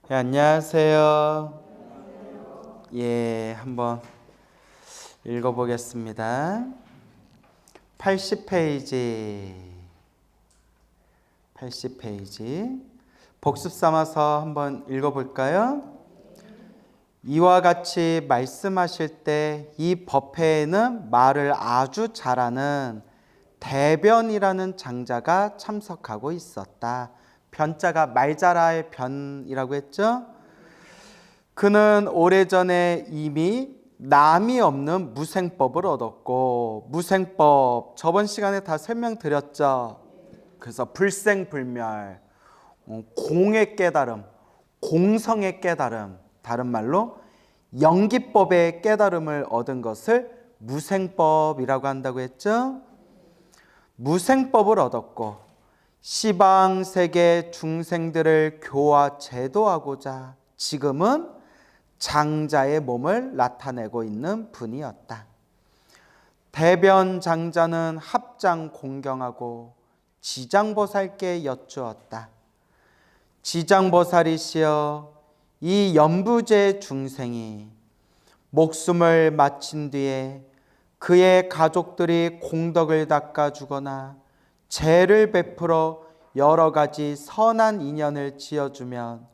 안녕하세요. 한번 읽어보겠습니다. 80페이지 복습 삼아서 한번 읽어볼까요? 이와 같이 말씀하실 때 이 법회에는 말을 아주 잘하는 대변이라는 장자가 참석하고 있었다. 변자가 말자라의 변이라고 했죠? 그는 오래전에 이미 남이 없는 무생법을 얻었고, 무생법 저번 시간에 다 설명드렸죠. 그래서 불생불멸, 공의 깨달음, 공성의 깨달음, 다른 말로 영기법의 깨달음을 얻은 것을 무생법이라고 한다고 했죠. 무생법을 얻었고 시방 세계 중생들을 교화 제도하고자 지금은 장자의 몸을 나타내고 있는 분이었다. 대변 장자는 합장 공경하고 지장보살께 여쭈었다. 지장보살이시여, 이 연부제 중생이 목숨을 마친 뒤에 그의 가족들이 공덕을 닦아주거나 죄를 베풀어 여러 가지 선한 인연을 지어주면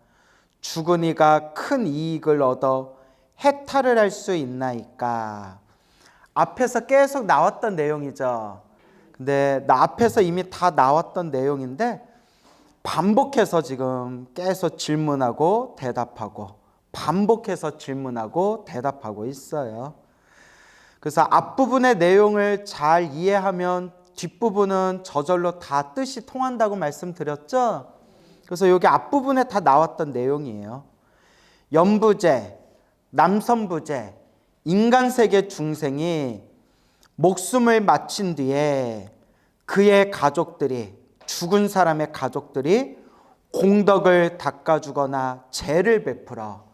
죽은 이가 큰 이익을 얻어 해탈을 할 수 있나이까. 앞에서 계속 나왔던 내용이죠. 근데 앞에서 이미 다 나왔던 내용인데 반복해서 지금 계속 질문하고 대답하고 반복해서 질문하고 대답하고 있어요. 그래서 앞부분의 내용을 잘 이해하면 뒷부분은 저절로 다 뜻이 통한다고 말씀드렸죠. 그래서 여기 앞부분에 다 나왔던 내용이에요. 연부제, 남선부제, 인간세계 중생이 목숨을 마친 뒤에 그의 가족들이, 죽은 사람의 가족들이 공덕을 닦아주거나 죄를 베풀어,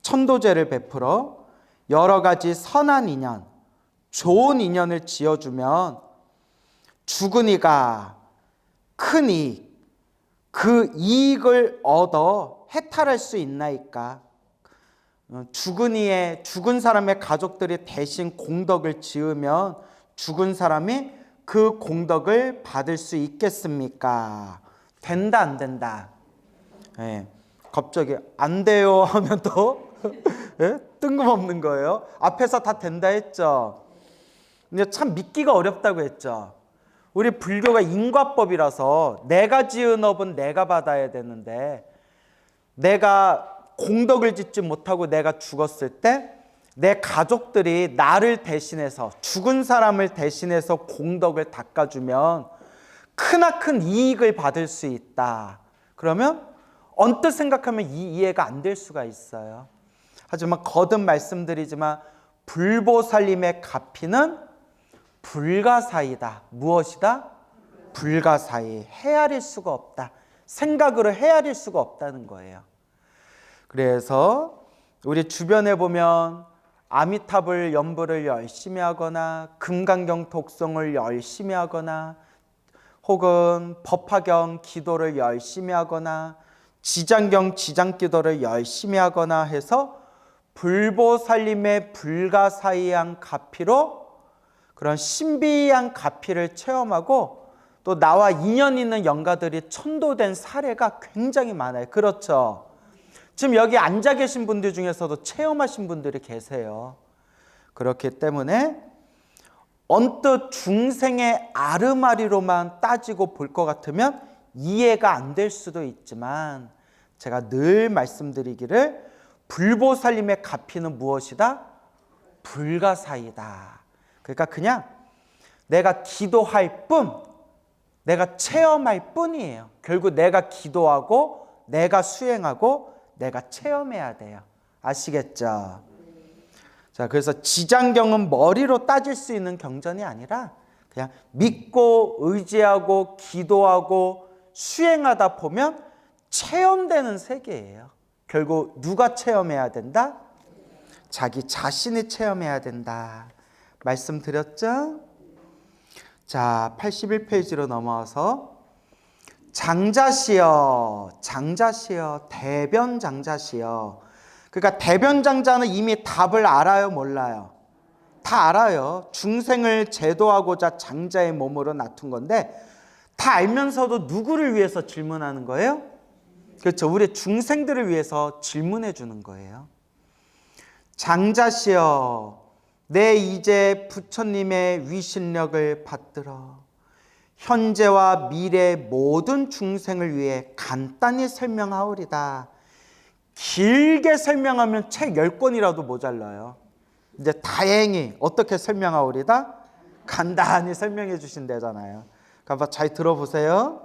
천도제를 베풀어 여러 가지 선한 인연, 좋은 인연을 지어주면 죽은 이가 큰 이익, 그 이익을 얻어 해탈할 수 있나이까. 죽은 사람의 가족들이 대신 공덕을 지으면 죽은 사람이 그 공덕을 받을 수 있겠습니까? 된다 안 된다? 갑자기 안 돼요 하면 또 뜬금없는 거예요. 앞에서 다 된다 했죠. 근데 참 믿기가 어렵다고 했죠. 우리 불교가 인과법이라서 내가 지은 업은 내가 받아야 되는데 내가 공덕을 짓지 못하고 내가 죽었을 때 내 가족들이 나를 대신해서, 죽은 사람을 대신해서 공덕을 닦아주면 크나큰 이익을 받을 수 있다. 그러면 언뜻 생각하면 이 이해가 안 될 수가 있어요. 하지만 거듭 말씀드리지만 불보살님의 가피는 불가사의다. 무엇이다? 불가사의. 헤아릴 수가 없다. 생각으로 헤아릴 수가 없다는 거예요. 그래서 우리 주변에 보면 아미타불 연부를 열심히 하거나 금강경 독송을 열심히 하거나 혹은 법화경 기도를 열심히 하거나 지장경 지장기도를 열심히 하거나 해서 불보살님의 불가사의한 가피로 그런 신비한 가피를 체험하고 또 나와 인연 있는 영가들이 천도된 사례가 굉장히 많아요. 그렇죠? 지금 여기 앉아 계신 분들 중에서도 체험하신 분들이 계세요. 그렇기 때문에 언뜻 중생의 아르마리로만 따지고 볼 것 같으면 이해가 안 될 수도 있지만 제가 늘 말씀드리기를 불보살님의 가피는 무엇이다? 불가사의다. 그러니까 그냥 내가 기도할 뿐, 내가 체험할 뿐이에요. 결국 내가 기도하고 내가 수행하고 내가 체험해야 돼요. 아시겠죠? 자, 그래서 지장경은 머리로 따질 수 있는 경전이 아니라 그냥 믿고 의지하고 기도하고 수행하다 보면 체험되는 세계예요. 결국 누가 체험해야 된다? 자기 자신이 체험해야 된다. 말씀드렸죠? 자, 81페이지로 넘어와서 장자시여, 장자시여, 대변장자시여. 그러니까 대변장자는 이미 답을 알아요, 몰라요? 다 알아요. 중생을 제도하고자 장자의 몸으로 나툰 건데 다 알면서도 누구를 위해서 질문하는 거예요? 그렇죠. 우리 중생들을 위해서 질문해 주는 거예요. 장자시여, 내 이제 부처님의 위신력을 받들어 현재와 미래 모든 중생을 위해 간단히 설명하오리다. 길게 설명하면 책 10권이라도 모자라요. 이제 다행히 어떻게 설명하오리다? 간단히 설명해 주신다잖아요. 그러니까 잘 들어보세요.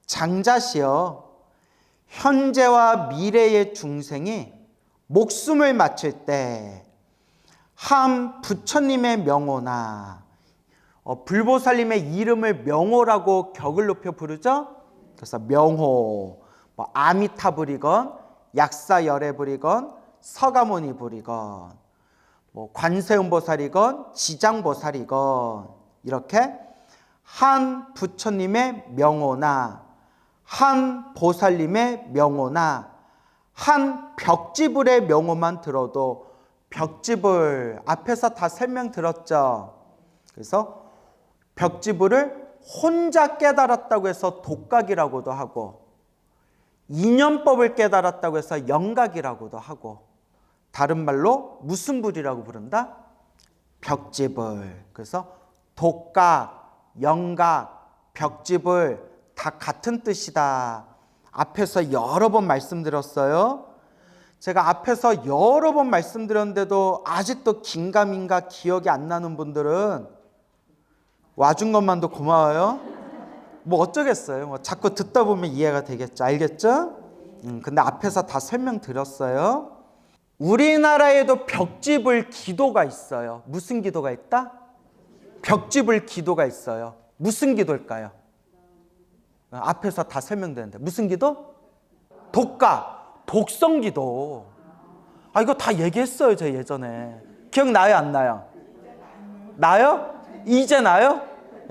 장자시여, 현재와 미래의 중생이 목숨을 마칠 때 한 부처님의 명호나 불보살님의 이름을 명호라고 격을 높여 부르죠. 그래서 명호, 아미타불이건 약사열애불이건 서가모니불이건 관세음보살이건 지장보살이건 이렇게 한 부처님의 명호나 한 보살님의 명호나 한 벽지불의 명호만 들어도, 벽지불 앞에서 다 설명 들었죠. 그래서 벽지불을 혼자 깨달았다고 해서 독각이라고도 하고, 인연법을 깨달았다고 해서 영각이라고도 하고, 다른 말로 무슨 불이라고 부른다? 벽지불. 그래서 독각, 영각, 벽지불 다 같은 뜻이다. 앞에서 여러 번 말씀드렸어요. 제가 앞에서 여러 번 말씀드렸는데도 아직도 긴가민가 기억이 안 나는 분들은 와준 것만도 고마워요. 뭐 어쩌겠어요. 자꾸 듣다 보면 이해가 되겠죠. 알겠죠? 근데 앞에서 다 설명드렸어요. 우리나라에도 벽지불 기도가 있어요. 무슨 기도가 있다? 벽지불 기도가 있어요. 무슨 기도일까요? 앞에서 다 설명되는데 무슨 기도? 독각, 독성기도. 이거 다 얘기했어요. 저 예전에. 기억나요? 안 나요? 나요? 이제 나요?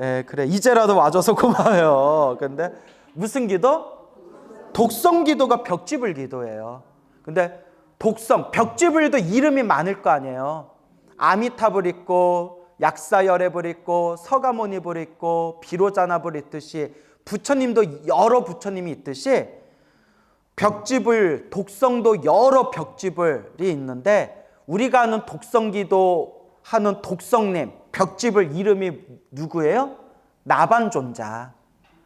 예, 그래. 이제라도 와줘서 고마워요. 근데 무슨 기도? 독성기도가 벽지불 기도예요. 근데 독성, 벽지불도 이름이 많을 거 아니에요. 아미타불 있고 약사열애불 있고 서가모니불 있고 비로자나불 있듯이 부처님도 여러 부처님이 있듯이 벽지불, 독성도 여러 벽지불이 있는데 우리가 아는 독성기도 하는 독성님, 벽지불 이름이 누구예요? 나반존자.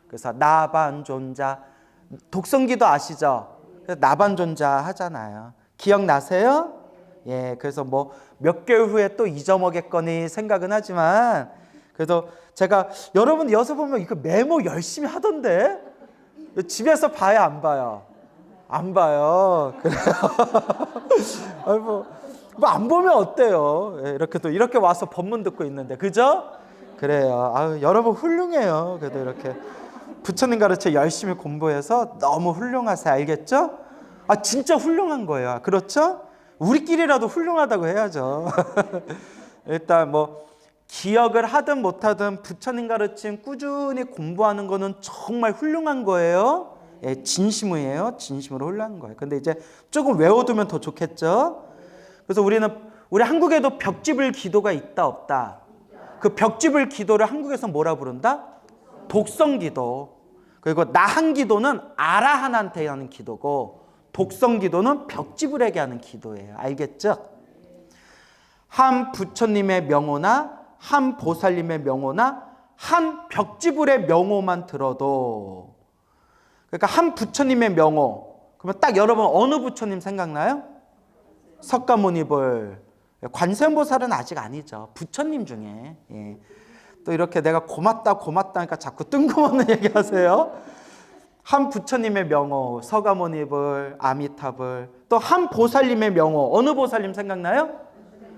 그래서 나반존자. 독성기도 아시죠? 나반존자 하잖아요. 기억나세요? 예, 그래서 뭐 몇 개월 후에 또 잊어먹겠거니 생각은 하지만 그래도 제가 여러분 여기서 보면 이거 메모 열심히 하던데 집에서 봐요, 안 봐요? 안 봐요. 그래요. 뭐 안 보면 어때요? 예, 이렇게 와서 법문 듣고 있는데, 그죠? 그래요. 여러분 훌륭해요. 그래도 이렇게 부처님 가르쳐 열심히 공부해서 너무 훌륭하세요. 알겠죠? 진짜 훌륭한 거예요. 그렇죠? 우리끼리라도 훌륭하다고 해야죠. 일단 뭐 기억을 하든 못하든 부처님 가르침 꾸준히 공부하는 거는 정말 훌륭한 거예요. 예, 진심이에요. 진심으로 훌륭한 거예요. 근데 이제 조금 외워두면 더 좋겠죠. 그래서 우리 한국에도 벽지불 기도가 있다 없다. 그 벽지불 기도를 한국에서 뭐라 부른다? 독성기도. 그리고 나한기도는 아라한한테 하는 기도고, 독성기도는 벽지불에게 하는 기도예요. 알겠죠? 한 부처님의 명호나 한 보살님의 명호나 한 벽지불의 명호만 들어도, 그러니까 한 부처님의 명호, 그러면 딱 여러분 어느 부처님 생각나요? 석가모니불. 관세음보살은 아직 아니죠. 부처님 중에. 예. 또 이렇게 내가 고맙다 하니까 자꾸 뜬금없는 얘기하세요. 한 부처님의 명호, 서가모니불, 아미타불. 또 한 보살님의 명호, 어느 보살님 생각나요?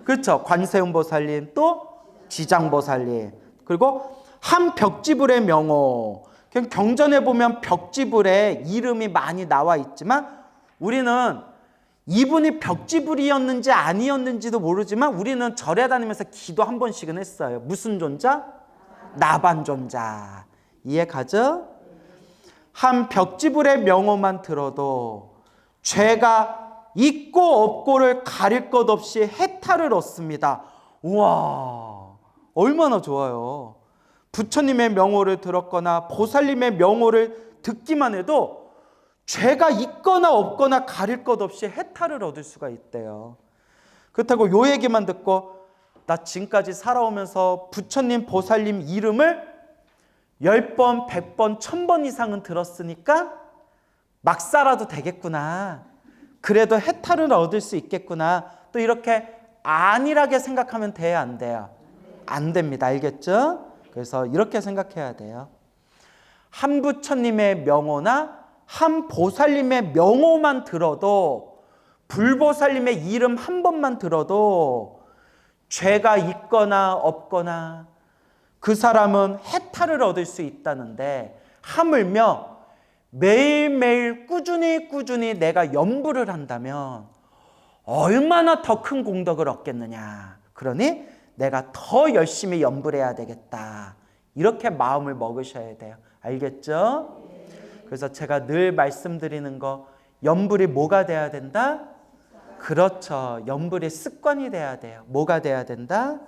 그렇죠. 관세음보살님, 또 지장보살님. 그리고 한 벽지불의 명호. 경전에 보면 벽지불에 이름이 많이 나와 있지만 우리는 이분이 벽지불이었는지 아니었는지도 모르지만 우리는 절에 다니면서 기도 한 번씩은 했어요. 무슨 존자? 나반존자. 이해 가죠? 한 벽지불의 명호만 들어도 죄가 있고 없고를 가릴 것 없이 해탈을 얻습니다. 우와, 얼마나 좋아요. 부처님의 명호를 들었거나 보살님의 명호를 듣기만 해도 죄가 있거나 없거나 가릴 것 없이 해탈을 얻을 수가 있대요. 그렇다고 요 얘기만 듣고 나 지금까지 살아오면서 부처님 보살님 이름을 10번, 100번, 1000번 이상은 들었으니까 막 살아도 되겠구나, 그래도 해탈을 얻을 수 있겠구나, 또 이렇게 안일하게 생각하면 돼요, 안 돼요? 안 됩니다. 알겠죠? 그래서 이렇게 생각해야 돼요. 한 부처님의 명호나 한 보살님의 명호만 들어도, 불보살님의 이름 한 번만 들어도 죄가 있거나 없거나 그 사람은 해탈을 얻을 수 있다는데, 하물며 매일매일 꾸준히 내가 염불을 한다면 얼마나 더 큰 공덕을 얻겠느냐. 그러니 내가 더 열심히 염불해야 되겠다, 이렇게 마음을 먹으셔야 돼요. 알겠죠? 그래서 제가 늘 말씀드리는 거, 염불이 뭐가 돼야 된다? 그렇죠. 염불이 습관이 돼야 돼요. 뭐가 돼야 된다?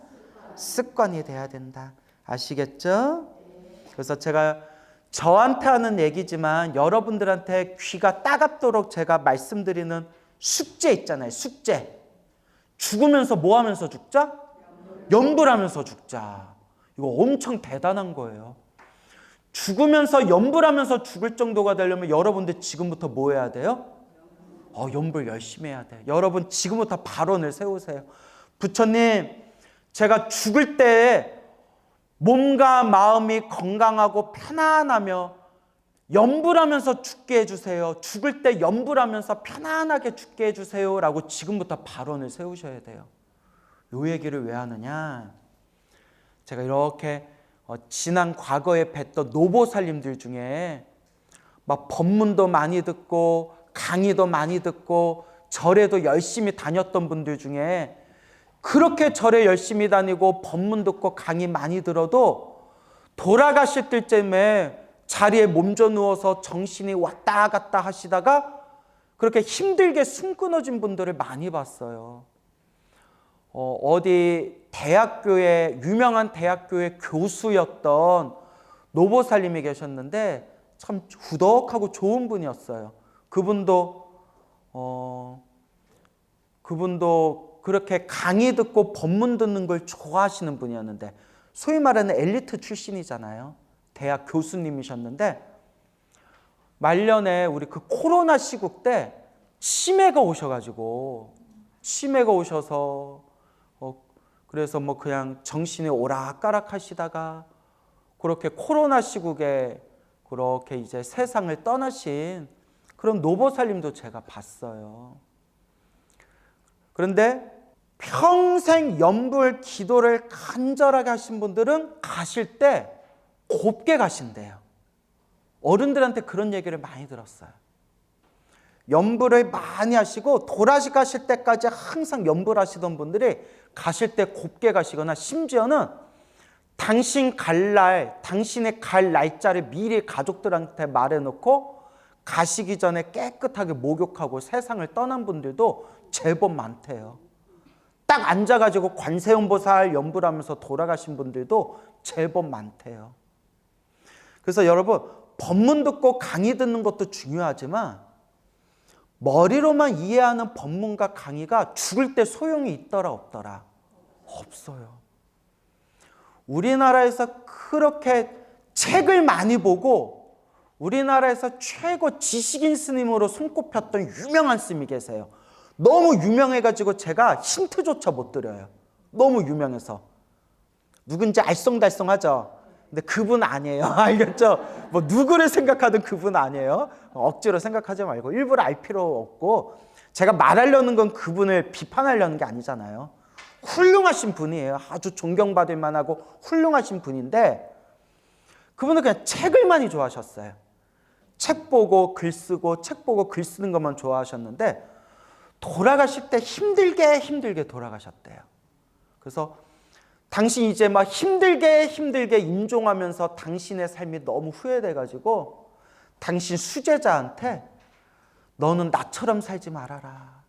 습관이 돼야 된다. 아시겠죠? 그래서 제가 저한테 하는 얘기지만 여러분들한테 귀가 따갑도록 제가 말씀드리는 숙제 있잖아요. 숙제. 죽으면서 뭐 하면서 죽자? 염불하면서 죽자. 이거 엄청 대단한 거예요. 죽으면서 염불하면서 죽을 정도가 되려면 여러분들 지금부터 뭐 해야 돼요? 염불 열심히 해야 돼요. 여러분 지금부터 발언을 세우세요. 부처님, 제가 죽을 때 몸과 마음이 건강하고 편안하며 염불하면서 죽게 해주세요. 죽을 때 염불하면서 편안하게 죽게 해주세요 라고 지금부터 발언을 세우셔야 돼요. 요 얘기를 왜 하느냐, 제가 이렇게 지난 과거에 뵀던 노보살님들 중에 막 법문도 많이 듣고 강의도 많이 듣고 절에도 열심히 다녔던 분들 중에, 그렇게 절에 열심히 다니고 법문 듣고 강의 많이 들어도 돌아가실 때쯤에 자리에 몸져 누워서 정신이 왔다 갔다 하시다가 그렇게 힘들게 숨 끊어진 분들을 많이 봤어요. 어디 대학교에, 유명한 대학교의 교수였던 노보살님이 계셨는데 참 후덕하고 좋은 분이었어요. 그분도 그렇게 강의 듣고 법문 듣는 걸 좋아하시는 분이었는데, 소위 말하는 엘리트 출신이잖아요. 대학 교수님이셨는데 말년에 우리 그 코로나 시국 때 치매가 오셔서 그래서 뭐 그냥 정신이 오락가락 하시다가 그렇게 코로나 시국에 그렇게 이제 세상을 떠나신 그런 노보살님도 제가 봤어요. 그런데 평생 염불 기도를 간절하게 하신 분들은 가실 때 곱게 가신대요. 어른들한테 그런 얘기를 많이 들었어요. 염불을 많이 하시고 돌아가실 때까지 항상 염불하시던 분들이 가실 때 곱게 가시거나, 심지어는 당신의 갈 날짜를 미리 가족들한테 말해놓고 가시기 전에 깨끗하게 목욕하고 세상을 떠난 분들도 제법 많대요. 딱 앉아가지고 관세음보살 염불하면서 돌아가신 분들도 제법 많대요. 그래서 여러분, 법문 듣고 강의 듣는 것도 중요하지만 머리로만 이해하는 법문과 강의가 죽을 때 소용이 있더라 없더라? 없어요. 우리나라에서 그렇게 책을 많이 보고 우리나라에서 최고 지식인 스님으로 손꼽혔던 유명한 스님이 계세요. 너무 유명해가지고 제가 힌트조차 못 드려요. 너무 유명해서. 누군지 알쏭달쏭하죠? 근데 그분 아니에요. 알겠죠? 뭐 누구를 생각하든 그분 아니에요. 억지로 생각하지 말고, 일부러 알 필요 없고, 제가 말하려는 건 그분을 비판하려는 게 아니잖아요. 훌륭하신 분이에요. 아주 존경받을 만하고 훌륭하신 분인데, 그분은 그냥 책을 많이 좋아하셨어요. 책 보고 글 쓰고 책 보고 글 쓰는 것만 좋아하셨는데 돌아가실 때 힘들게 돌아가셨대요. 그래서 당신이 이제 막 힘들게 임종하면서 당신의 삶이 너무 후회돼가지고 당신 수제자한테 너는 나처럼 살지 말아라.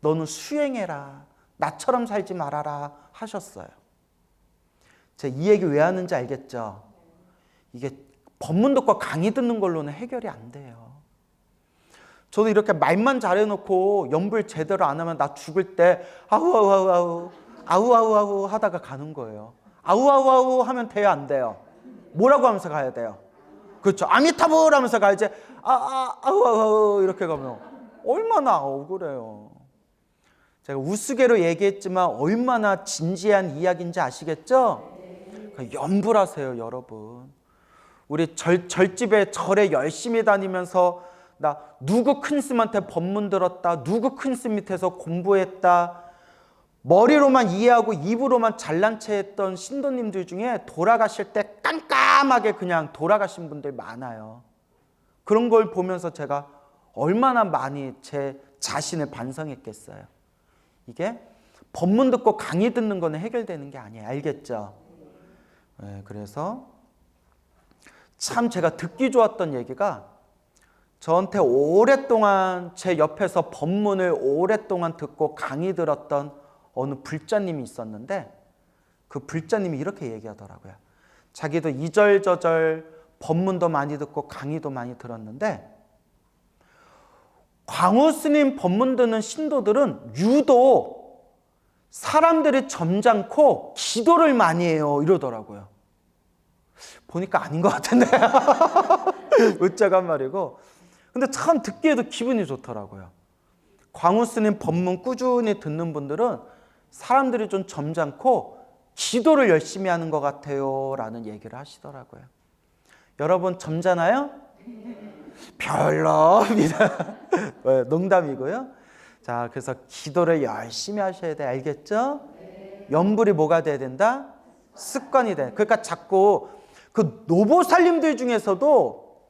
너는 수행해라. 나처럼 살지 말아라 하셨어요. 제가 이 얘기 왜 하는지 알겠죠? 이게 법문 듣고 강의 듣는 걸로는 해결이 안 돼요. 저도 이렇게 말만 잘해놓고 연불 제대로 안 하면 나 죽을 때 아우아우 하다가 가는 거예요. 아우아우 하면 돼요, 안 돼요? 뭐라고 하면서 가야 돼요? 그렇죠. 아미타불 하면서 가야지. 아우아우 이렇게 가면 얼마나 억울해요. 제가 우스개로 얘기했지만 얼마나 진지한 이야기인지 아시겠죠? 연불하세요, 여러분. 우리 절집에 절에 열심히 다니면서 나 누구 큰 스님한테 법문 들었다, 누구 큰 스님 밑에서 공부했다, 머리로만 이해하고 입으로만 잘난 체 했던 신도님들 중에 돌아가실 때 깜깜하게 그냥 돌아가신 분들 많아요. 그런 걸 보면서 제가 얼마나 많이 제 자신을 반성했겠어요. 이게 법문 듣고 강의 듣는 거는 해결되는 게 아니에요. 알겠죠? 네, 그래서 참 제가 듣기 좋았던 얘기가, 저한테 오랫동안 제 옆에서 법문을 오랫동안 듣고 강의 들었던 어느 불자님이 있었는데, 그 불자님이 이렇게 얘기하더라고요. 자기도 이절저절 법문도 많이 듣고 강의도 많이 들었는데, 광우 스님 법문 듣는 신도들은 유독 사람들이 점잖고 기도를 많이 해요 이러더라고요. 보니까 아닌 것 같은데 어쩌간 말이고, 근데 참 듣기에도 기분이 좋더라고요. 광우 스님 법문 꾸준히 듣는 분들은 사람들이 좀 점잖고 기도를 열심히 하는 것 같아요 라는 얘기를 하시더라고요. 여러분 점잖아요? 별로입니다. 농담이고요. 자, 그래서 기도를 열심히 하셔야 돼. 알겠죠? 연불이 뭐가 돼야 된다? 습관이 돼. 그러니까 자꾸 그 노보살님들 중에서도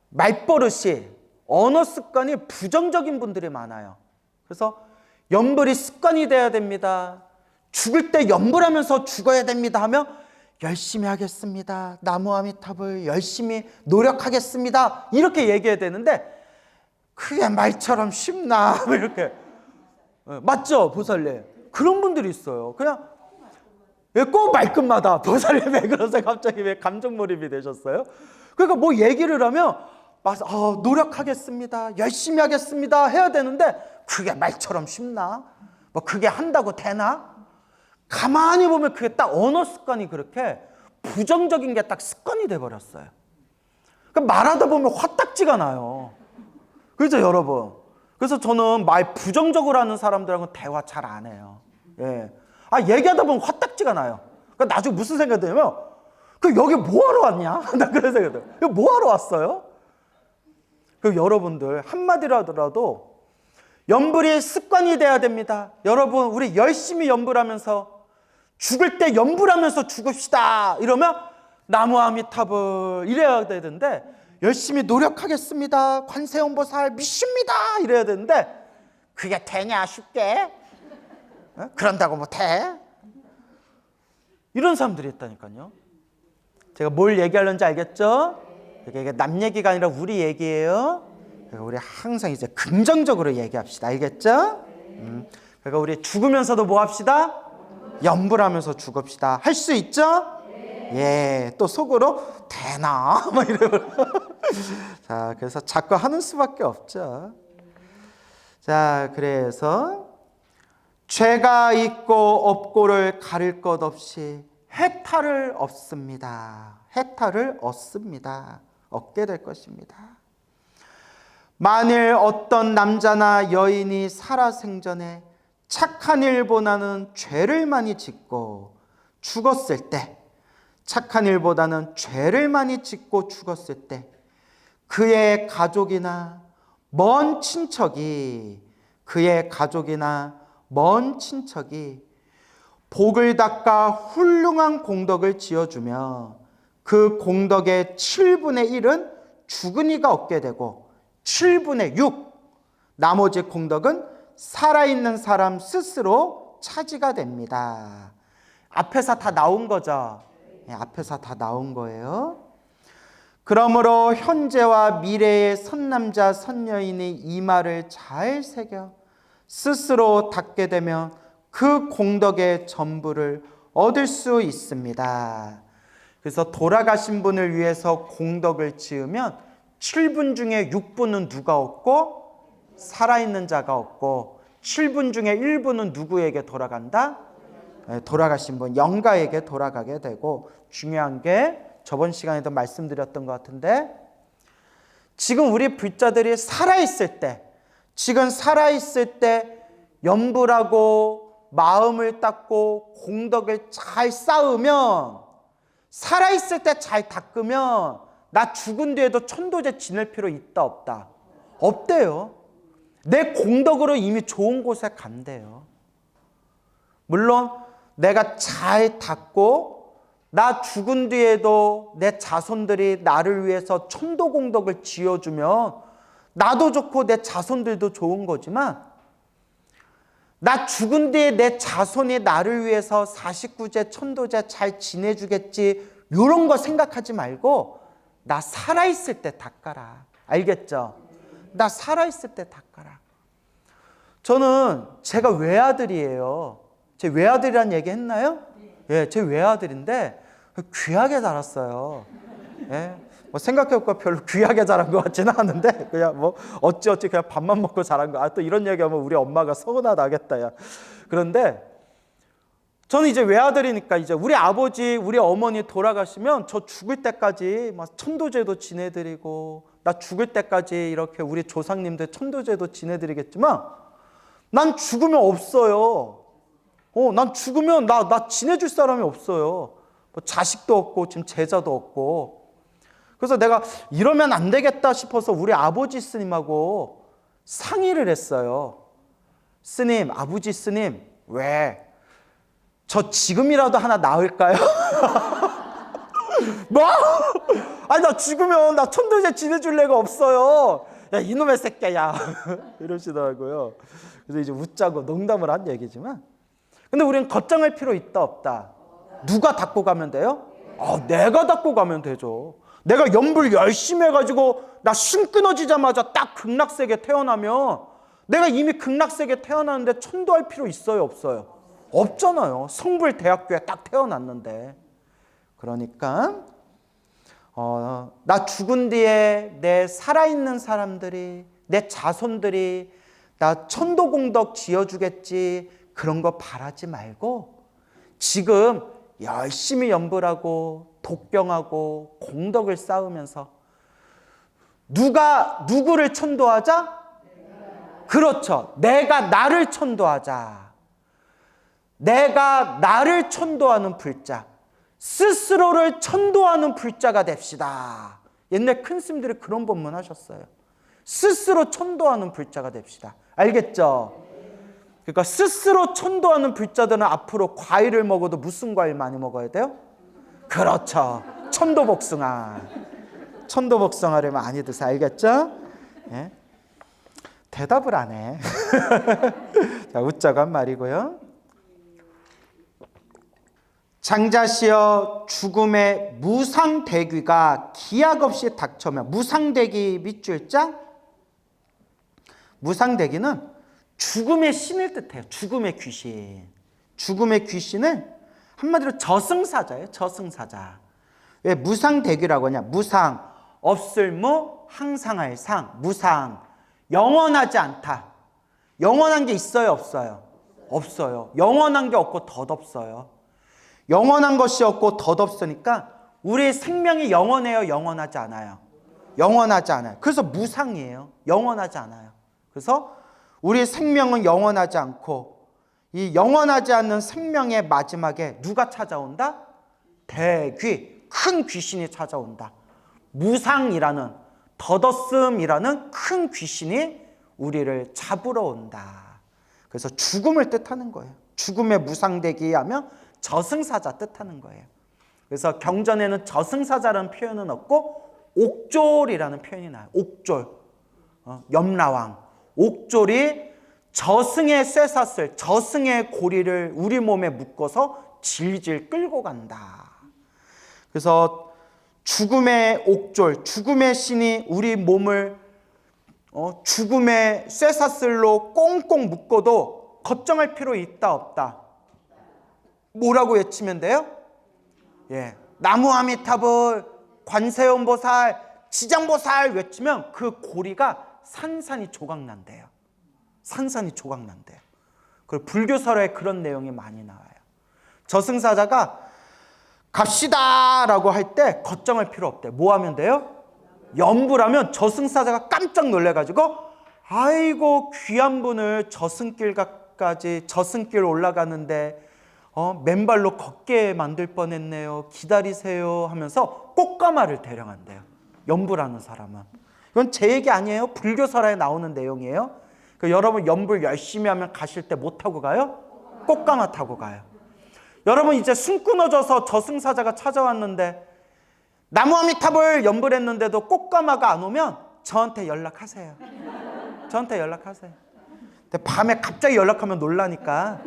말버릇이, 언어 습관이 부정적인 분들이 많아요. 그래서 연불이 습관이 돼야 됩니다. 죽을 때 연불하면서 죽어야 됩니다 하면 열심히 하겠습니다. 나무아미탑을 열심히 노력하겠습니다. 이렇게 얘기해야 되는데 그게 말처럼 쉽나? 이렇게. 맞죠? 보살님. 그런 분들이 있어요. 그냥 꼭 말끝마다 보살님 왜 그러세요? 갑자기 왜 감정몰입이 되셨어요? 그러니까 뭐 얘기를 하면 노력하겠습니다. 열심히 하겠습니다. 해야 되는데 그게 말처럼 쉽나? 뭐 그게 한다고 되나? 가만히 보면 그게 딱 언어 습관이 그렇게 부정적인 게 딱 습관이 돼버렸어요. 그러니까 말하다 보면 화딱지가 나요. 그렇죠, 여러분? 그래서 저는 말 부정적으로 하는 사람들하고는 대화 잘 안 해요. 예. 얘기하다 보면 화딱지가 나요. 그러니까 나중에 무슨 생각이 드냐면, 여기 뭐하러 왔냐? 나 그런 생각이 들어요. 여기 뭐하러 왔어요? 여러분들 한마디로 하더라도 연불이 습관이 돼야 됩니다. 여러분, 우리 열심히 연불하면서 죽을 때 연불하면서 죽읍시다. 이러면 나무아미타불 이래야 되는데, 열심히 노력하겠습니다. 관세음보살 믿습니다. 이래야 되는데 그게 되냐 쉽게? 그런다고 못해? 이런 사람들이 있다니까요. 제가 뭘 얘기하려는지 알겠죠? 이게 남 얘기가 아니라 우리 얘기예요. 그러니까 우리 항상 이제 긍정적으로 얘기합시다. 알겠죠? 그러니까 우리 죽으면서도 뭐 합시다? 연불하면서 죽읍시다. 할 수 있죠? 예, 또 속으로 되나? 막 이러고. 자, 그래서 자꾸 하는 수밖에 없죠. 자, 그래서 죄가 있고 없고를 가릴 것 없이 해탈을 얻습니다. 해탈을 얻습니다. 얻게 될 것입니다. 만일 어떤 남자나 여인이 살아생전에 착한 일보다는 죄를 많이 짓고 죽었을 때, 착한 일보다는 죄를 많이 짓고 죽었을 때 그의 가족이나 먼 친척이 복을 닦아 훌륭한 공덕을 지어주며 그 공덕의 7분의 1은 죽은 이가 얻게 되고 7분의 6, 나머지 공덕은 살아있는 사람 스스로 차지가 됩니다. 앞에서 다 나온 거죠. 앞에서 다 나온 거예요. 그러므로 현재와 미래의 선남자 선여인이 이 말을 잘 새겨 스스로 닦게 되면 그 공덕의 전부를 얻을 수 있습니다. 그래서 돌아가신 분을 위해서 공덕을 지으면 7분 중에 6분은 누가 얻고 살아있는 자가 얻고 7분 중에 1분은 누구에게 돌아간다? 돌아가신 분, 영가에게 돌아가게 되고, 중요한 게 저번 시간에도 말씀드렸던 것 같은데, 지금 우리 불자들이 살아있을 때, 지금 살아있을 때 염불하고 마음을 닦고 공덕을 잘 쌓으면, 살아있을 때 잘 닦으면 나 죽은 뒤에도 천도제 지낼 필요 있다 없다? 없대요. 내 공덕으로 이미 좋은 곳에 간대요. 물론 내가 잘 닦고 나 죽은 뒤에도 내 자손들이 나를 위해서 천도공덕을 지어주면 나도 좋고 내 자손들도 좋은 거지만, 나 죽은 뒤에 내 자손이 나를 위해서 49제 천도제 잘 지내주겠지, 이런 거 생각하지 말고 나 살아있을 때 닦아라. 알겠죠? 나 살아있을 때 닦아라. 저는 제가 외아들이에요. 제 외아들이란 얘기 했나요? 예, 제 외아들인데 귀하게 자랐어요. 예, 뭐 생각해보니까 별로 귀하게 자란 것 같지는 않은데 그냥 뭐 어찌어찌 그냥 밥만 먹고 자란 거. 또 이런 얘기하면 우리 엄마가 서운하다겠다. 야. 그런데 저는 이제 외아들이니까 이제 우리 아버지, 우리 어머니 돌아가시면 저 죽을 때까지 막 천도제도 지내드리고, 나 죽을 때까지 이렇게 우리 조상님들 천도제도 지내드리겠지만, 난 죽으면 없어요. 난 죽으면 나 지내줄 사람이 없어요. 뭐 자식도 없고 지금 제자도 없고. 그래서 내가 이러면 안 되겠다 싶어서 우리 아버지 스님하고 상의를 했어요. 스님, 아버지 스님, 왜? 저 지금이라도 하나 낳을까요? 뭐? 아니, 나 죽으면 나 천도제 지내줄 애가 없어요. 야, 이놈의 새끼야. 이러시더라고요. 그래서 이제 웃자고 농담을 한 얘기지만, 근데 우리는 걱정할 필요 있다 없다? 누가 닦고 가면 돼요? 내가 닦고 가면 되죠. 내가 염불 열심히 해가지고 나 숨 끊어지자마자 딱 극락세계 태어나면 내가 이미 극락세계 태어났는데 천도할 필요 있어요 없어요? 없잖아요. 성불대학교에 딱 태어났는데. 그러니까 나 죽은 뒤에 내 살아있는 사람들이, 내 자손들이 나 천도공덕 지어주겠지, 그런 거 바라지 말고 지금 열심히 염불하고 독경하고 공덕을 쌓으면서 누가 누구를 천도하자? 그렇죠. 내가 나를 천도하자. 내가 나를 천도하는 불자, 스스로를 천도하는 불자가 됩시다. 옛날 큰 스님들이 그런 법문 하셨어요. 스스로 천도하는 불자가 됩시다. 알겠죠? 그러니까 스스로 천도하는 불자들은 앞으로 과일을 먹어도 무슨 과일 많이 먹어야 돼요? 그렇죠. 천도복숭아. 천도복숭아를 많이 드세요. 알겠죠? 예? 대답을 안 해. 자, 웃자고 한 말이고요. 장자시여, 죽음의 무상대귀가 기약 없이 닥쳐오면, 무상대귀 밑줄 자? 무상대귀는 죽음의 신을 뜻해요. 죽음의 귀신. 죽음의 귀신을 한마디로 저승사자예요. 저승사자. 왜 무상대귀라고 하냐? 무상, 없을무, 항상할 상. 무상, 영원하지 않다. 영원한 게 있어요 없어요? 없어요. 영원한 게 없고 덧없어요. 영원한 것이 없고 덧없으니까 우리의 생명이 영원해요 영원하지 않아요? 영원하지 않아요. 그래서 무상이에요. 영원하지 않아요. 그래서 우리의 생명은 영원하지 않고, 이 영원하지 않는 생명의 마지막에 누가 찾아온다? 대귀, 큰 귀신이 찾아온다. 무상이라는, 덧없음이라는 큰 귀신이 우리를 잡으러 온다. 그래서 죽음을 뜻하는 거예요. 죽음의 무상대귀 하면 저승사자 뜻하는 거예요. 그래서 경전에는 저승사자라는 표현은 없고 옥졸이라는 표현이 나요. 옥졸, 염라왕. 옥졸이 저승의 쇠사슬, 저승의 고리를 우리 몸에 묶어서 질질 끌고 간다. 그래서 죽음의 옥졸, 죽음의 신이 우리 몸을 죽음의 쇠사슬로 꽁꽁 묶어도 걱정할 필요 있다 없다? 뭐라고 외치면 돼요? 나무아미타불, 관세음보살, 지장보살 외치면 그 고리가 산산이 조각난대요. 산산이 조각난대요. 그리고 불교설에 그런 내용이 많이 나와요. 저승사자가 갑시다 라고 할 때 걱정할 필요 없대. 뭐 하면 돼요? 염불하면 저승사자가 깜짝 놀래가지고 아이고 귀한 분을 저승길 올라가는데 맨발로 걷게 만들 뻔했네요. 기다리세요 하면서 꽃가마를 대령한대요. 염불하는 사람은. 이건 제 얘기 아니에요. 불교설에 나오는 내용이에요. 여러분 염불 열심히 하면 가실 때 뭐 타고 가요? 꽃가마 타고 가요. 여러분 이제 숨 끊어져서 저승사자가 찾아왔는데 나무아미타불 염불했는데도 꽃가마가 안 오면 저한테 연락하세요. 저한테 연락하세요. 근데 밤에 갑자기 연락하면 놀라니까.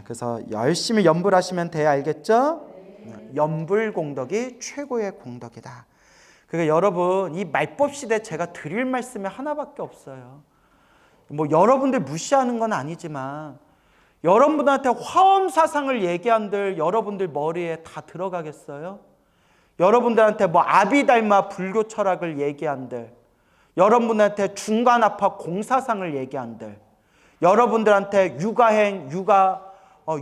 그래서 열심히 염불하시면 돼요. 알겠죠? 염불공덕이 최고의 공덕이다. 그러니까 여러분 이 말법 시대에 제가 드릴 말씀이 하나밖에 없어요. 뭐 여러분들 무시하는 건 아니지만 여러분들한테 화엄사상을 얘기한들 여러분들 머리에 다 들어가겠어요? 여러분들한테 뭐 아비달마 불교 철학을 얘기한들, 여러분들한테 중간아파 공사상을 얘기한들, 여러분들한테 육아행,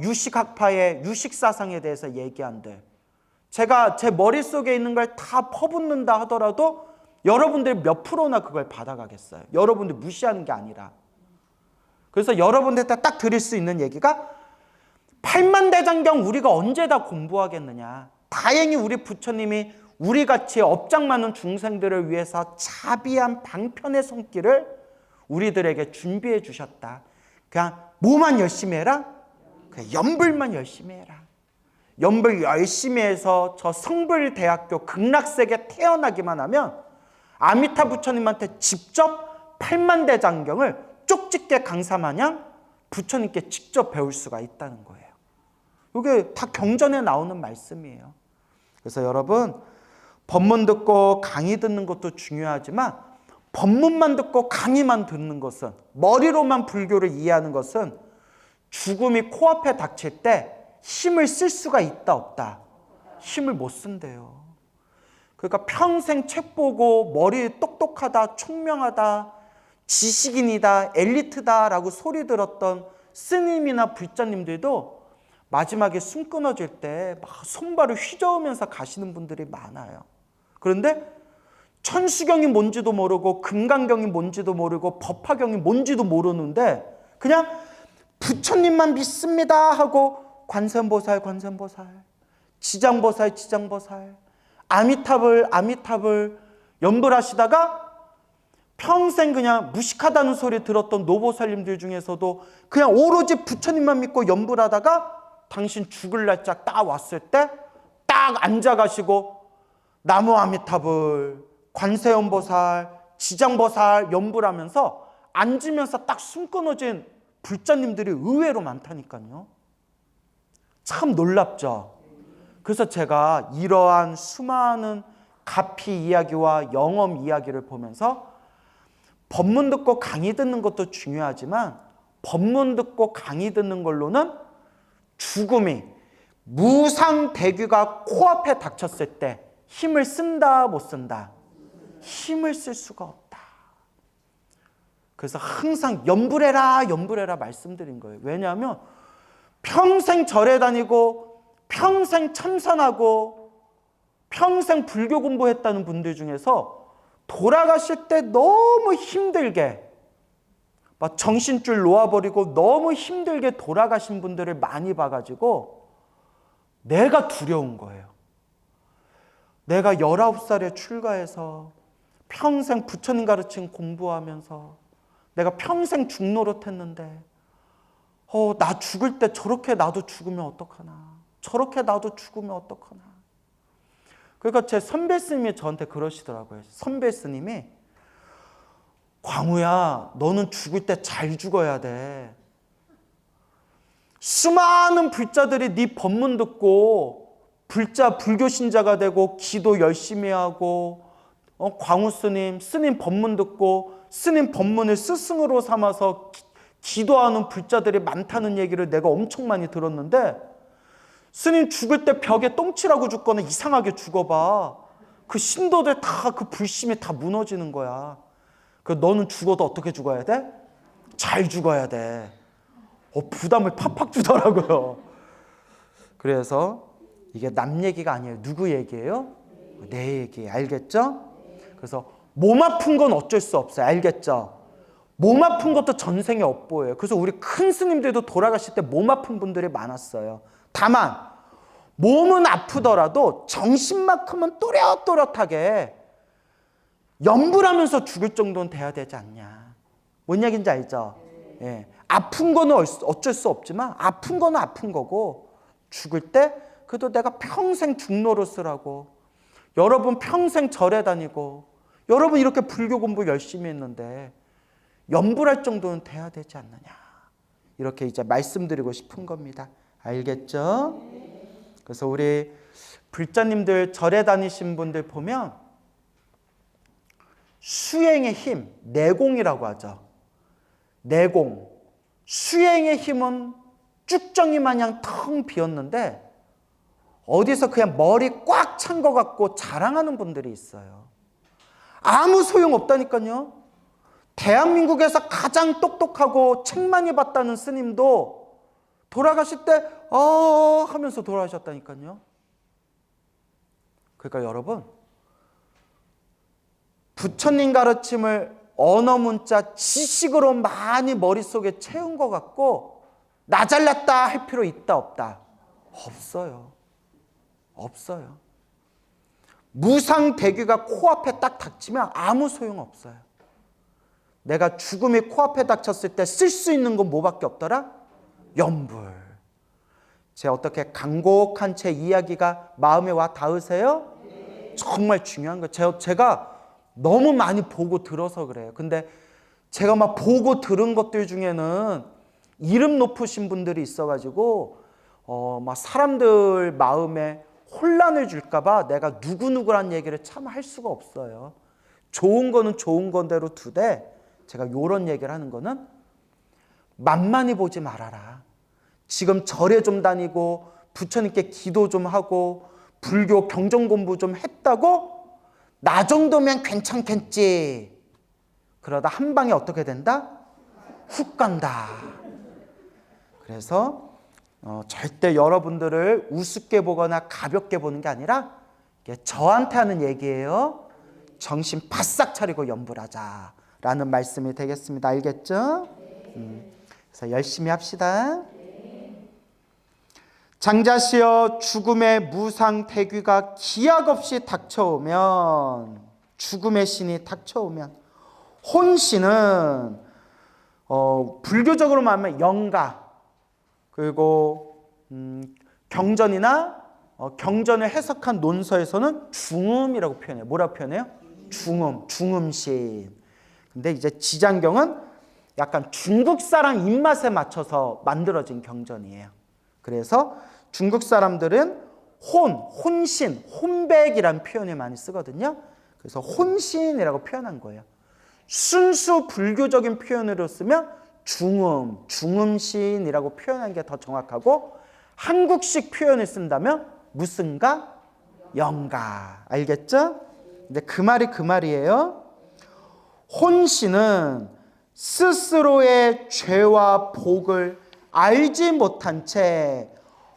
유식학파의 유식사상에 대해서 얘기한들, 제가 제 머릿속에 있는 걸 다 퍼붓는다 하더라도 여러분들 몇 프로나 그걸 받아가겠어요? 여러분들 무시하는 게 아니라. 그래서 여러분들한테 딱 드릴 수 있는 얘기가 8만대장경 우리가 언제 다 공부하겠느냐. 다행히 우리 부처님이 우리같이 업장 많은 중생들을 위해서 자비한 방편의 손길을 우리들에게 준비해 주셨다. 그냥 뭐만 열심히 해라? 그냥 염불만 열심히 해라. 염불 열심히 해서 저 성불대학교 극락세계 태어나기만 하면 아미타 부처님한테 직접 8만대장경을 쪽집게 강사마냥 부처님께 직접 배울 수가 있다는 거예요. 이게 다 경전에 나오는 말씀이에요. 그래서 여러분 법문 듣고 강의 듣는 것도 중요하지만 법문만 듣고 강의만 듣는 것은, 머리로만 불교를 이해하는 것은 죽음이 코앞에 닥칠 때 힘을 쓸 수가 있다 없다? 힘을 못 쓴대요. 그러니까 평생 책 보고 머리 똑똑하다, 총명하다, 지식인이다, 엘리트다 라고 소리 들었던 스님이나 불자님들도 마지막에 숨 끊어질 때 막 손발을 휘저으면서 가시는 분들이 많아요. 그런데 천수경이 뭔지도 모르고 금강경이 뭔지도 모르고 법화경이 뭔지도 모르는데 그냥 부처님만 믿습니다 하고 관세음보살, 지장보살, 아미타불 염불하시다가 평생 그냥 무식하다는 소리 들었던 노보살님들 중에서도 그냥 오로지 부처님만 믿고 염불하다가 당신 죽을 날짜 딱 왔을 때 딱 앉아가시고 나무아미타불, 관세음보살, 지장보살 염불하면서 앉으면서 딱 숨 끊어진 불자님들이 의외로 많다니까요. 참 놀랍죠. 그래서 제가 이러한 수많은 가피 이야기와 영험 이야기를 보면서 법문 듣고 강의 듣는 것도 중요하지만 법문 듣고 강의 듣는 걸로는 죽음이 무상대귀가 코앞에 닥쳤을 때 힘을 쓴다 못 쓴다? 힘을 쓸 수가 없다. 그래서 항상 염불해라 말씀드린 거예요. 왜냐하면 평생 절에 다니고 평생 참선하고 평생 불교 공부했다는 분들 중에서 돌아가실 때 너무 힘들게 막 정신줄 놓아버리고 너무 힘들게 돌아가신 분들을 많이 봐가지고 내가 두려운 거예요. 내가 19살에 출가해서 평생 부처님 가르친 공부하면서 내가 평생 죽노릇했는데 나 죽을 때 저렇게 나도 죽으면 어떡하나, 저렇게 나도 죽으면 어떡하나. 그러니까 제 선배 스님이 저한테 그러시더라고요. 선배 스님이 광우야, 너는 죽을 때 잘 죽어야 돼. 수많은 불자들이 네 법문 듣고 불자 불교 신자가 되고 기도 열심히 하고 광우 스님 법문 듣고 스님 법문을 스승으로 삼아서 기도하는 불자들이 많다는 얘기를 내가 엄청 많이 들었는데, 스님 죽을 때 벽에 똥칠하고 죽거나 이상하게 죽어봐. 그 신도들 다 그 불심이 다 무너지는 거야. 그 너는 죽어도 어떻게 죽어야 돼? 잘 죽어야 돼. 부담을 팍팍 주더라고요. 그래서 이게 남 얘기가 아니에요. 누구 얘기예요? 내 얘기. 알겠죠? 그래서 몸 아픈 건 어쩔 수 없어요. 알겠죠? 몸 아픈 것도 전생의 업보예요. 그래서 우리 큰 스님들도 돌아가실 때 몸 아픈 분들이 많았어요. 다만 몸은 아프더라도 정신만큼은 또렷또렷하게 염불하면서 죽을 정도는 돼야 되지 않냐. 뭔 얘기인지 알죠? 예. 아픈 거는 어쩔 수 없지만 아픈 거는 아픈 거고, 죽을 때 그래도 내가 평생 죽노릇을 여러분 평생 절에 다니고 여러분 이렇게 불교 공부 열심히 했는데 염불할 정도는 돼야 되지 않느냐. 이렇게 이제 말씀드리고 싶은 겁니다. 알겠죠? 그래서 우리 불자님들 절에 다니신 분들 보면 수행의 힘, 내공이라고 하죠. 내공. 수행의 힘은 쭉정이 마냥 텅 비었는데 어디서 그냥 머리 꽉 찬 것 같고 자랑하는 분들이 있어요. 아무 소용 없다니까요. 대한민국에서 가장 똑똑하고 책 많이 봤다는 스님도 돌아가실 때 하면서 돌아가셨다니까요. 그러니까 여러분, 부처님 가르침을 언어 문자 지식으로 많이 머릿속에 채운 것 같고 나 잘났다 할 필요 있다 없다? 없어요. 없어요. 무상대귀가 코앞에 딱 닥치면 아무 소용 없어요. 내가 죽음이 코앞에 닥쳤을 때 쓸 수 있는 건 뭐밖에 없더라? 염불. 제 어떻게 간곡한 제 이야기가 마음에 와 닿으세요? 정말 중요한 거예요. 제가 너무 많이 보고 들어서 그래요. 근데 제가 막 보고 들은 것들 중에는 이름 높으신 분들이 있어가지고 막 사람들 마음에 혼란을 줄까봐 내가 누구누구란 얘기를 참 할 수가 없어요. 좋은 거는 좋은 건대로 두되 제가 요런 얘기를 하는 거는 만만히 보지 말아라. 지금 절에 좀 다니고 부처님께 기도 좀 하고 불교 경전 공부 좀 했다고 나 정도면 괜찮겠지. 그러다 한 방에 어떻게 된다? 훅 간다. 그래서 절대 여러분들을 우습게 보거나 가볍게 보는 게 아니라 저한테 하는 얘기예요. 정신 바싹 차리고 염불하자라는 말씀이 되겠습니다. 알겠죠? 그래서 열심히 합시다. 장자시여, 죽음의 무상대귀가 기약 없이 닥쳐오면, 죽음의 신이 닥쳐오면, 혼신은 불교적으로 말하면 영가, 그리고 경전이나 경전을 해석한 논서에서는 중음이라고 표현해요. 뭐라고 표현해요? 중음, 중음신. 근데 이제 지장경은 약간 중국 사람 입맛에 맞춰서 만들어진 경전이에요. 그래서 중국 사람들은 혼신, 혼백이라는 표현을 많이 쓰거든요. 그래서 혼신이라고 표현한 거예요. 순수 불교적인 표현으로 쓰면 중음, 중음신이라고 표현하는 게 더 정확하고, 한국식 표현을 쓴다면 무슨가? 영가. 알겠죠? 근데 그 말이 그 말이에요. 혼신은 스스로의 죄와 복을 알지 못한 채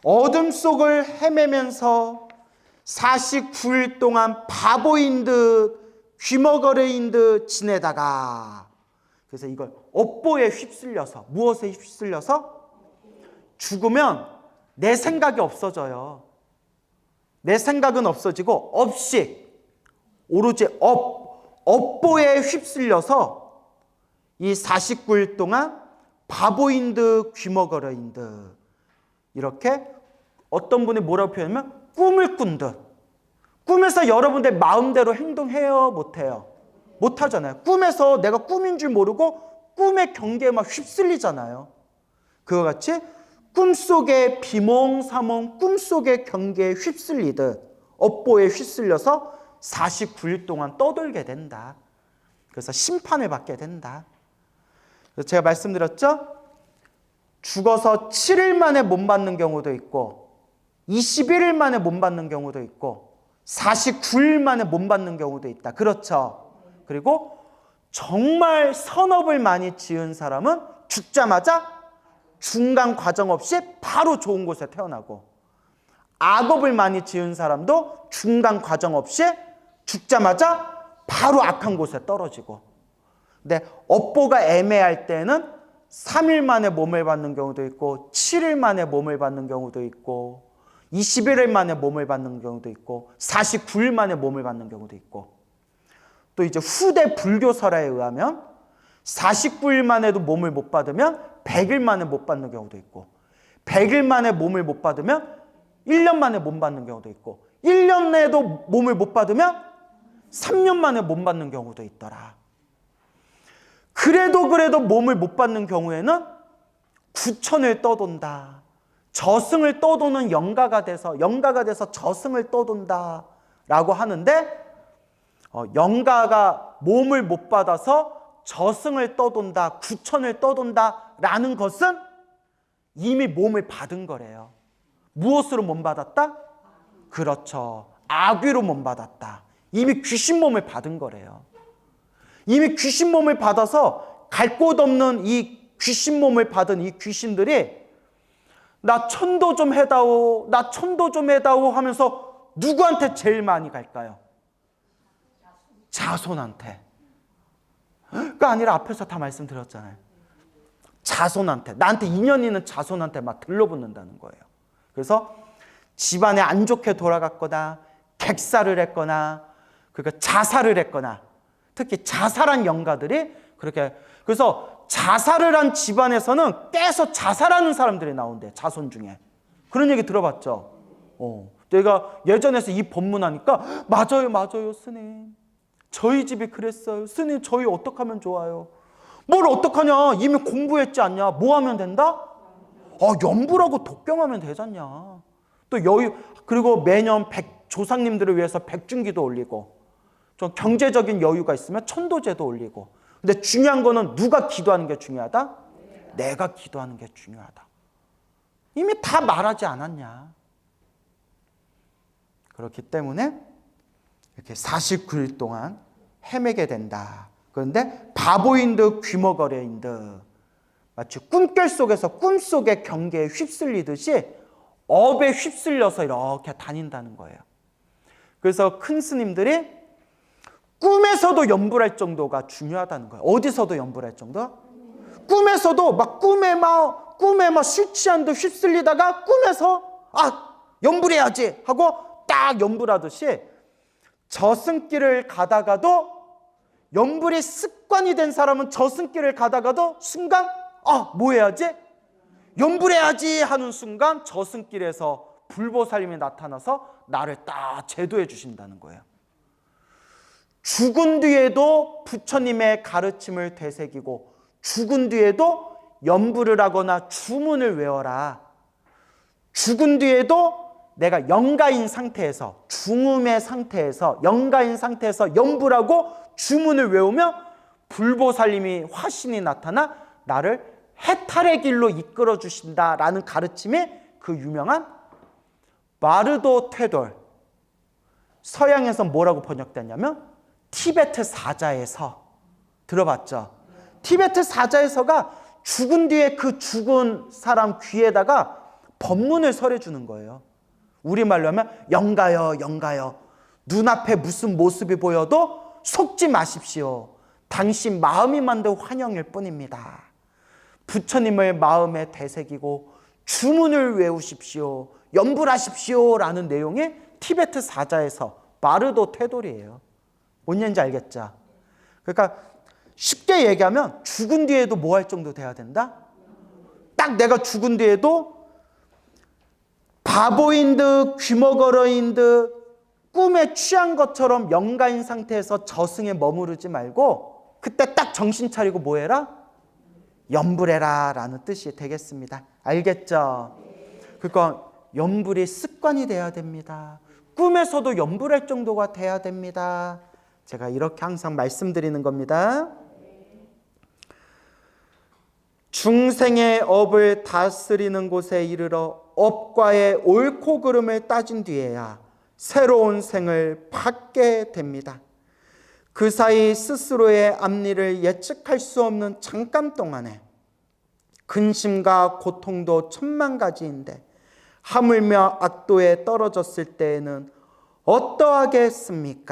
어둠 속을 헤매면서 49일 동안 바보인 듯 귀머거리인 듯 지내다가, 그래서 이걸 업보에 휩쓸려서, 무엇에 휩쓸려서? 죽으면 내 생각이 없어져요. 내 생각은 없어지고 업식, 오로지 업보에 휩쓸려서 이 49일 동안 바보인 듯 귀머거리인 듯, 이렇게 어떤 분이 뭐라고 표현하면 꿈을 꾼 듯. 꿈에서 여러분들 마음대로 행동해요? 못해요? 못하잖아요. 꿈에서 내가 꿈인 줄 모르고 꿈의 경계에 막 휩쓸리잖아요. 그와 같이 꿈속에 비몽사몽 꿈속의 경계에 휩쓸리듯 업보에 휩쓸려서 49일 동안 떠돌게 된다. 그래서 심판을 받게 된다. 그래서 제가 말씀드렸죠? 죽어서 7일 만에 몸 받는 경우도 있고 21일 만에 몸 받는 경우도 있고 49일 만에 몸 받는 경우도 있다. 그렇죠? 그리고 정말 선업을 많이 지은 사람은 죽자마자 중간 과정 없이 바로 좋은 곳에 태어나고, 악업을 많이 지은 사람도 중간 과정 없이 죽자마자 바로 악한 곳에 떨어지고, 근데 업보가 애매할 때는 3일 만에 몸을 받는 경우도 있고 7일 만에 몸을 받는 경우도 있고 21일 만에 몸을 받는 경우도 있고 49일 만에 몸을 받는 경우도 있고, 또 이제 후대 불교설에 의하면 49일 만에도 몸을 못 받으면 100일 만에 못 받는 경우도 있고 100일 만에 몸을 못 받으면 1년 만에 몸 받는 경우도 있고 1년 내에도 몸을 못 받으면 3년 만에 몸 받는 경우도 있더라. 그래도 몸을 못 받는 경우에는 구천을 떠돈다. 저승을 떠도는 영가가 돼서 저승을 떠돈다 라고 하는데, 영가가 몸을 못 받아서 저승을 떠돈다, 구천을 떠돈다 라는 것은 이미 몸을 받은 거래요. 무엇으로 몸 받았다? 그렇죠. 악귀로 몸 받았다. 이미 귀신 몸을 받은 거래요. 이미 귀신 몸을 받아서 갈 곳 없는 이 귀신 몸을 받은 이 귀신들이 나 천도 좀 해다오, 나 천도 좀 해다오 하면서 누구한테 제일 많이 갈까요? 자손한테. 그러니까 아니라 앞에서 다 말씀드렸잖아요. 자손한테, 나한테 인연 있는 자손한테 막 들러붙는다는 거예요. 그래서 집안에 안 좋게 돌아갔거나 객사를 했거나 그러니까 자살을 했거나, 특히 자살한 영가들이 그렇게, 그래서 자살을 한 집안에서는 깨서 자살하는 사람들이 나온대, 자손 중에. 그런 얘기 들어봤죠? 내가 예전에서 이 법문하니까 맞아요 스님, 저희 집이 그랬어요. 스님 저희 어떡하면 좋아요? 뭘 어떡하냐, 이미 공부했지 않냐? 뭐 하면 된다? 연불하고 독경하면 되잖냐. 또 그리고 매년 조상님들을 위해서 백중기도 올리고, 좀 경제적인 여유가 있으면 천도제도 올리고. 근데 중요한 거는 누가 기도하는 게 중요하다? 내가 기도하는 게 중요하다. 이미 다 말하지 않았냐. 그렇기 때문에 이렇게 49일 동안 헤매게 된다. 그런데 바보인 듯 귀머거려인 듯 마치 꿈결 속에서 꿈속의 경계에 휩쓸리듯이 업에 휩쓸려서 이렇게 다닌다는 거예요. 그래서 큰 스님들이 꿈에서도 연불할 정도가 중요하다는 거예요. 어디서도 연불할 정도? 꿈에서도 꿈에 막 술 취한 듯 휩쓸리다가 꿈에서 연불해야지 하고 딱 연불하듯이, 저승길을 가다가도 연불이 습관이 된 사람은 저승길을 가다가도 순간 뭐 해야지? 연불해야지 하는 순간 저승길에서 불보살님이 나타나서 나를 딱 제도해 주신다는 거예요. 죽은 뒤에도 부처님의 가르침을 되새기고 죽은 뒤에도 연불을 하거나 주문을 외워라. 죽은 뒤에도 내가 영가인 상태에서, 중음의 상태에서, 영가인 상태에서 연불하고 주문을 외우며 불보살님이 화신이 나타나 나를 해탈의 길로 이끌어 주신다라는 가르침이 그 유명한 마르도 퇴돌, 서양에서 뭐라고 번역됐냐면 티베트 사자에서. 들어봤죠? 티베트 사자에서가 죽은 뒤에 그 죽은 사람 귀에다가 법문을 설해 주는 거예요. 우리말로 하면 영가요 눈앞에 무슨 모습이 보여도 속지 마십시오. 당신 마음이 만든 환영일 뿐입니다. 부처님을 마음에 되새기고 주문을 외우십시오, 연불하십시오 라는 내용이 티베트 사자에서 마르도 퇴돌이에요. 뭔 얘기인지 알겠죠? 그러니까 쉽게 얘기하면 죽은 뒤에도 뭐 할 정도 돼야 된다? 딱 내가 죽은 뒤에도 바보인 듯 귀머거러인 듯 꿈에 취한 것처럼 영가인 상태에서 저승에 머무르지 말고 그때 딱 정신 차리고 뭐 해라? 연불해라 라는 뜻이 되겠습니다. 알겠죠? 그러니까 염불이 습관이 돼야 됩니다. 꿈에서도 염불할 정도가 돼야 됩니다. 제가 이렇게 항상 말씀드리는 겁니다. 중생의 업을 다스리는 곳에 이르러 업과의 옳고 그름을 따진 뒤에야 새로운 생을 받게 됩니다. 그 사이 스스로의 앞니를 예측할 수 없는 잠깐 동안에 근심과 고통도 천만 가지인데 하물며 악도에 떨어졌을 때에는 어떠하겠습니까?